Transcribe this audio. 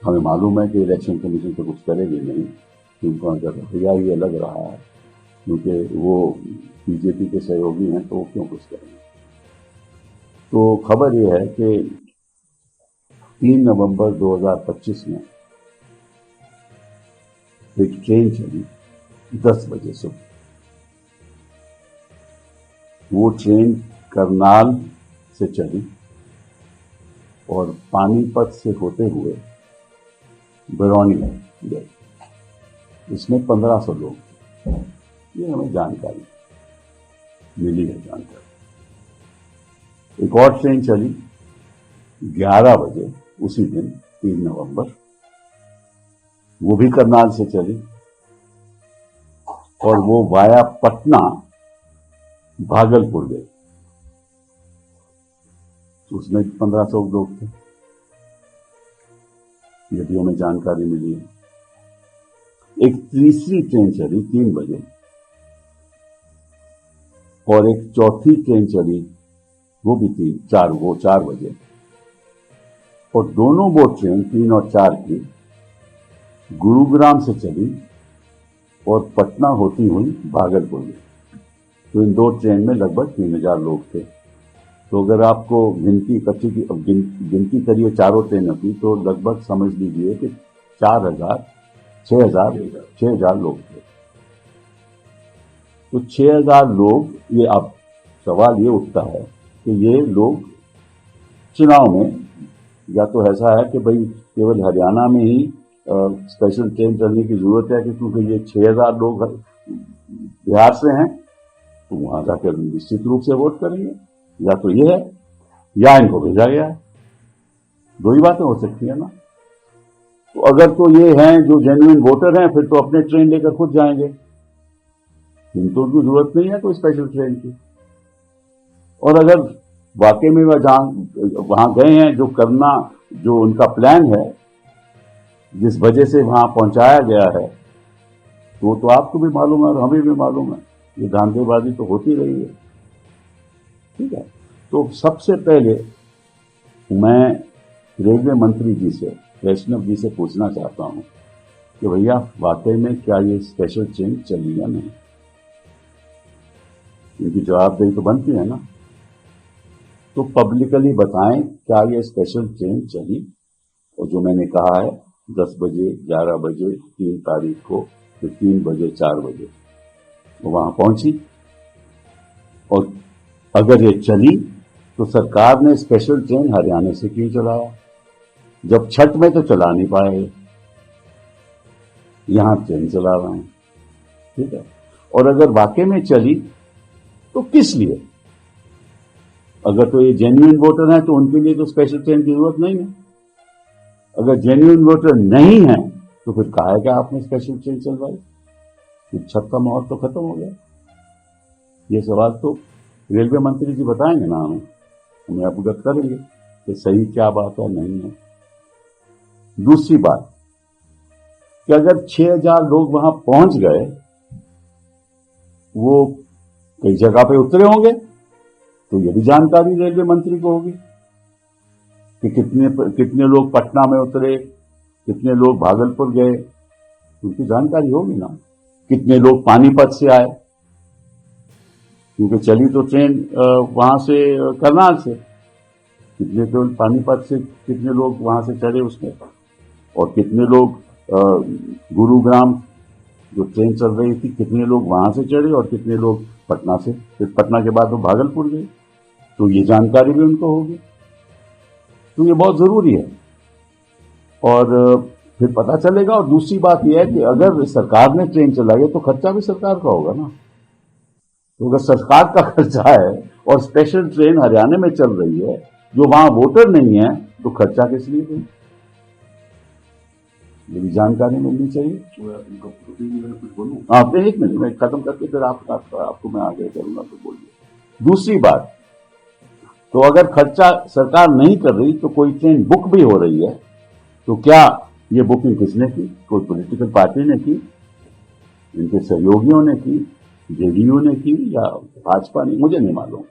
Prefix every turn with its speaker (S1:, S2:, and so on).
S1: हमें मालूम है कि इलेक्शन कमीशन तो कुछ करेगी नहीं, क्योंकि उनका रवैया ये लग रहा है, क्योंकि वो बीजेपी के सहयोगी हैं, तो वो क्यों कुछ करेंगे। तो खबर ये है कि 3 नवंबर 2025 में एक ट्रेन चली 10 बजे सुबह। वो ट्रेन करनाल से चली और पानीपत से होते हुए बरौनी गई। इसमें 1500 लोग थे। ये हमें जानकारी मिली है। जानकारी एक और ट्रेन चली 11 बजे उसी दिन 3 नवंबर, वो भी करनाल से चली और वो वाया पटना भागलपुर गई। उसमें 1500 लोग थे। ये भी हमें जानकारी मिली है। एक तीसरी ट्रेन चली 3 बजे और एक चौथी ट्रेन चली वो भी 4 बजे, और दोनों वो ट्रेन 3 और 4 की गुरुग्राम से चली और पटना होती हुई भागलपुर गई। तो इन 2 ट्रेन में लगभग 3000 लोग थे। तो अगर आपको गिनती गिनती करिए चारों ट्रेनों की, तो लगभग समझ लीजिए कि 6,000 लोग थे। तो 6,000 लोग, ये अब सवाल ये उठता है कि ये लोग चुनाव में, या तो ऐसा है कि भाई केवल हरियाणा में ही स्पेशल ट्रेन चलने की जरूरत है, क्योंकि ये 6,000 लोग बिहार से हैं, तो वहां जाकर निश्चित रूप से वोट करेंगे। या तो ये है या इनको भेजा गया है। 2 ही बातें हो सकती है ना। तो अगर तो ये हैं जो जेन्युइन वोटर हैं, फिर तो अपने ट्रेन लेकर खुद जाएंगे, इनको की जरूरत नहीं है कोई स्पेशल ट्रेन की। और अगर वाकई में वहां गए हैं, जो करना, जो उनका प्लान है, जिस वजह से वहां पहुंचाया गया है, तो आपको भी मालूम है और हमें भी मालूम है। ये धांधलेबाजी तो होती रही है। ठीक है। तो सबसे पहले मैं रेलवे मंत्री जी से, वैष्णव जी से पूछना चाहता हूं कि भैया वाकई में क्या ये स्पेशल ट्रेन चली या नहीं। इनकी जवाबदेही तो बनती है ना। तो पब्लिकली बताएं क्या ये स्पेशल ट्रेन चली। और जो मैंने कहा है 10 बजे, 11 बजे, 3 तारीख को, फिर 3 बजे, 4 बजे वो वहां पहुंची। और अगर ये चली तो सरकार ने स्पेशल ट्रेन हरियाणा से क्यों चलाया, जब छठ में तो चला नहीं पाए, यहां ट्रेन चला रहे हैं। ठीक है। और अगर वाकई में चली तो किस लिए? अगर तो ये जेन्युइन वोटर हैं तो उनके लिए तो स्पेशल ट्रेन की जरूरत नहीं है। अगर जेन्युइन वोटर नहीं है तो फिर कहा क्या आपने स्पेशल ट्रेन चलवाई? छठ का माहौल तो खत्म हो गया। ये सवाल तो रेलवे मंत्री जी बताएंगे ना, हमें अवगत करेंगे कि सही क्या बात है, नहीं है। दूसरी बात कि अगर 6,000 लोग वहां पहुंच गए, वो कई जगह पे उतरे होंगे, तो ये भी जानकारी रेलवे मंत्री को होगी कि कितने लोग पटना में उतरे, कितने लोग भागलपुर गए, उनकी जानकारी होगी ना। कितने लोग पानीपत से आए, क्योंकि चली तो ट्रेन वहां से करनाल से, कितने लोग पानीपत से, कितने लोग वहां से चढ़े उसमें, और कितने लोग गुरुग्राम जो ट्रेन चल रही थी, कितने लोग वहां से चढ़े और कितने लोग पटना से, फिर पटना के बाद वो भागलपुर गए, तो ये जानकारी भी उनको होगी। तो ये बहुत जरूरी है और फिर पता चलेगा। और दूसरी बात यह है कि अगर सरकार ने ट्रेन चलाई है तो खर्चा भी सरकार का होगा ना। तो अगर सरकार का खर्चा है और स्पेशल ट्रेन हरियाणा में चल रही है जो वहां वोटर नहीं है, तो खर्चा किस लिए है? ये भी जानकारी मिलनी चाहिए। आप एक मिनट में खत्म करके फिर आपको मैं आगे करूंगा, तो बोलिए। दूसरी बात, तो अगर खर्चा सरकार नहीं कर रही तो कोई ट्रेन बुक भी हो रही है, तो क्या ये बुकिंग किसने की? कोई पॉलिटिकल पार्टी ने की, इनके सहयोगियों ने की, जेडीयू ने की, या भाजपा ने? मुझे नहीं मालूम।